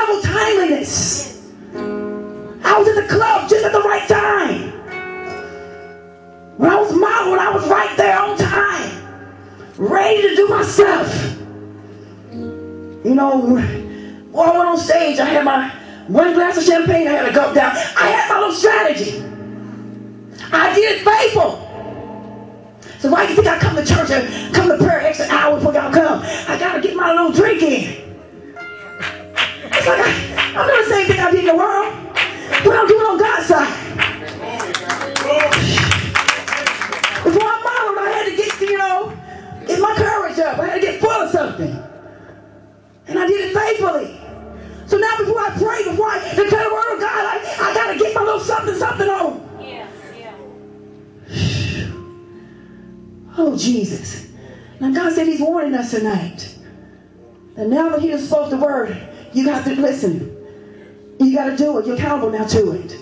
double timeliness. I was in the club just at the right time. When I was modeling, I was right there on time, ready to do my stuff. You know, when I went on stage, I had my one glass of champagne, I had to go down. I had my little strategy. I did it faithful. So why do you think I come to church and come to prayer extra hour before y'all come? I got to get my little drink in. It's like I'm doing the same thing I did in the world, but I'm doing it on God's side. Before I modeled, I had to get, get my courage up. I had to get full of something. And I did it faithfully. So now before I pray, before I declare the word of God, I got to get my little something on. Yeah. Oh, Jesus. Now God said he's warning us tonight. And now that he has spoke the word, you got to listen. You got to do it. You're accountable now to it.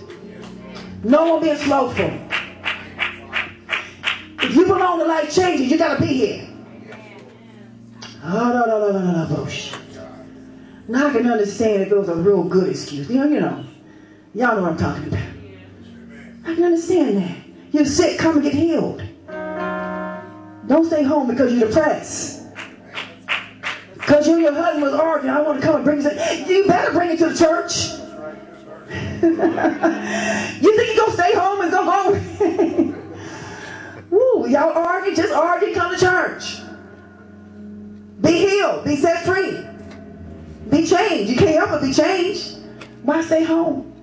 No one being slowful. If you belong to Life Changing, you got to be here. Oh, no, bullshit. Now I can understand if it was a real good excuse. Y'all know what I'm talking about. I can understand that. You're sick, come and get healed. Don't stay home because you're depressed. Because you and your husband was arguing, I want to come and bring it. You better bring it to the church. You think you're going to stay home and go home? Woo, y'all argue, just argue, come to church. Be healed, be set free. Be changed. You can't help but be changed. Why stay home?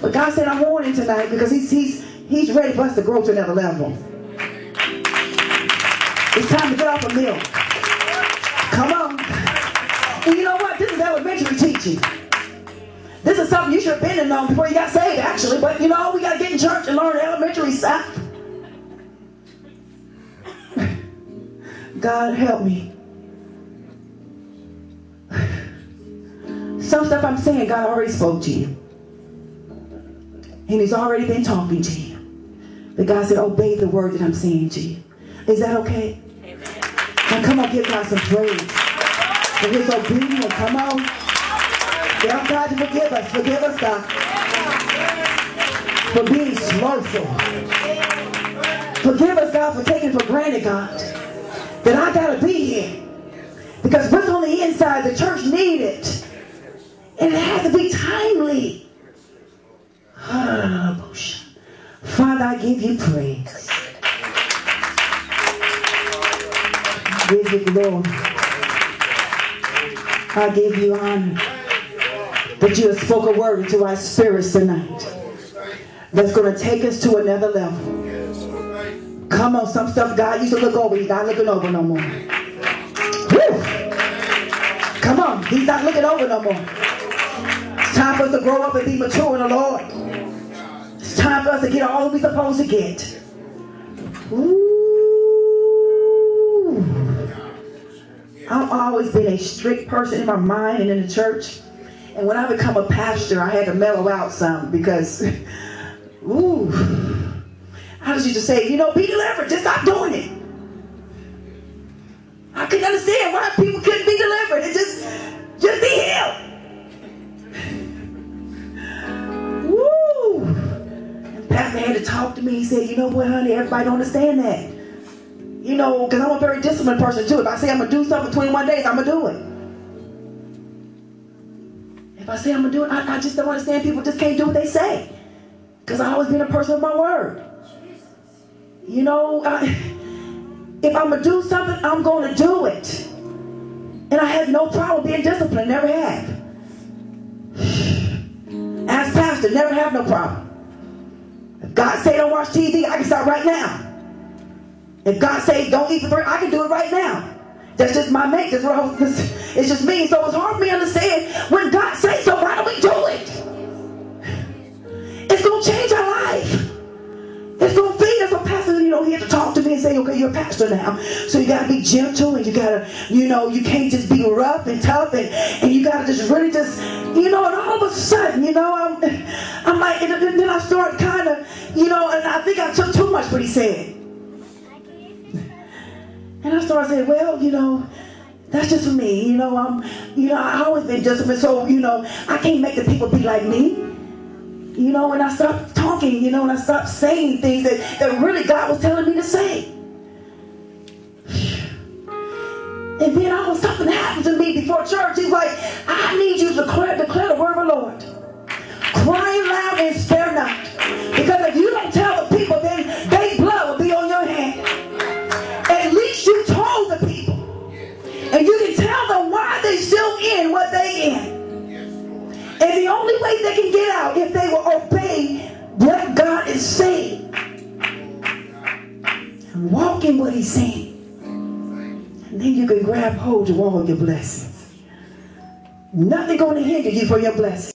But God said, I'm warning tonight because He's ready for us to grow to another level. It's time to get off of milk. Come on. And you know what? This is elementary teaching. This is something you should have been in on before you got saved, actually. But we got to get in church and learn elementary stuff. God help me. Some stuff I'm saying, God already spoke to you. And He's already been talking to you. But God said, obey the word that I'm saying to you. Is that okay? Amen. Now come on, give God some praise for His obedience. Come on. Tell God to forgive us. Forgive us, God. For being slowful. Forgive us, God, for taking for granted, God, that I got to be here. Because what's on the inside, the church needs it. And it has to be timely. Father, I give you praise. I give you glory. I give you honor. That you have spoken a word into our spirits tonight. That's going to take us to another level. Come on, some stuff God used to look over. He's not looking over no more. Woo! Come on, He's not looking over no more. It's time for us to grow up and be mature in the Lord. It's time for us to get all that we're supposed to get. Ooh. I've always been a strict person in my mind and in the church. And when I become a pastor, I had to mellow out some because, ooh, I just used to say, be delivered. Just stop doing it. I couldn't understand why people couldn't be delivered. It just be healed. Woo! And the pastor had to talk to me. He said, you know what, honey, everybody don't understand that. Because I'm a very disciplined person too. If I say I'm going to do something 21 days, I'm going to do it. If I say I'm going to do it, I just don't understand people just can't do what they say. Because I've always been a person of my word. If I'm going to do something, I'm going to do it. And I have no problem being disciplined. Never have. As pastor, never have no problem. If God say don't watch TV, I can start right now. If God say don't eat for 3, I can do it right now. That's just my mate. It's just me. So it's hard for me to understand when God says so, why don't we do it? It's going to change our life. It's going to feed us. A pastor, he had to talk to me and say, okay, you're a pastor now. So you got to be gentle and you got to, you can't just be rough and tough and you got to just really and all of a sudden, I'm like, and then I start kind of, and I think I took too much what he said. And I started saying, well, That's just for me. You know, I always been disciplined, so, you know, I can't make the people be like me. You know, when I stopped talking, you know, and I stopped saying things that really God was telling me to say. And then all of something happened to me before church. He's like, I need you to declare the word of the Lord. Cry loud and spare not. Because if you don't tell the people, then their blood will be on your hand. At least you told the people. And you can tell them why they still in what they in. And the only way they can get out if they will obey what God is saying. And walk in what he's saying. And then you can grab hold of all your blessings. Nothing going to hinder you for your blessings.